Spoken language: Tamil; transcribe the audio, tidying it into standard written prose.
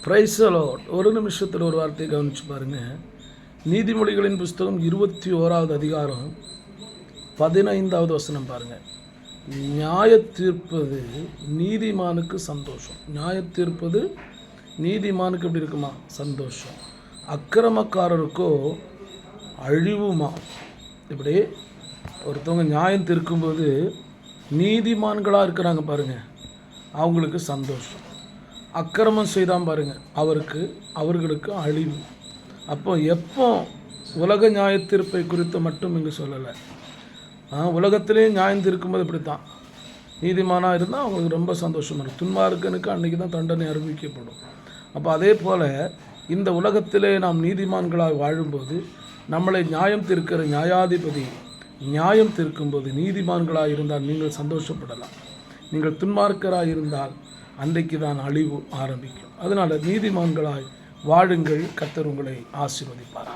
Praise the Lord. ஒரு நிமிஷத்தில் ஒரு வார்த்தையை கவனிச்சு பாருங்கள். நீதிமொழிகளின் புஸ்தகம் 21வது அதிகாரம் 15வது வசனம் பாருங்கள். நியாய தீர்ப்பது நீதிமானுக்கு சந்தோஷம். நியாய தீர்ப்பது நீதிமானுக்கு எப்படி இருக்குமா? சந்தோஷம். அக்கிரமக்காரருக்கோ அழிவுமா. இப்படி ஒருத்தவங்க நியாயம் தீர்க்கும்போது நீதிமான்களாக இருக்கிறாங்க பாருங்கள், அவங்களுக்கு சந்தோஷம். அக்கிரமம் செய்தான் பாருங்கள், அவர்களுக்கு அழிவு. அப்போ எப்போ உலக நியாய தீர்ப்பை குறித்து மட்டும் இங்கே சொல்லலை. உலகத்திலே நியாயம் தீர்க்கும்போது இப்படி தான். நீதிமானாக இருந்தால் அவங்களுக்கு ரொம்ப சந்தோஷமாக இருக்கும். துன்மார்க்கனுக்கு அன்றைக்கி தான் தண்டனை அறிவிக்கப்படும். அப்போ அதே போல் இந்த உலகத்திலே நாம் நீதிமான்களாக வாழும்போது நம்மளை நியாயம் தீர்க்கிற நியாயாதிபதி நியாயம் தீர்க்கும்போது நீதிமான்களாக இருந்தால் நீங்கள் சந்தோஷப்படலாம். நீங்கள் துன்மார்க்கராக இருந்தால் அன்றைக்கு தான் அழிவு ஆரம்பிக்கும். அதனால் நீதிமான்களாய் வாழுங்கள். கர்த்தர் உங்களை ஆசீர்வதிப்பார்.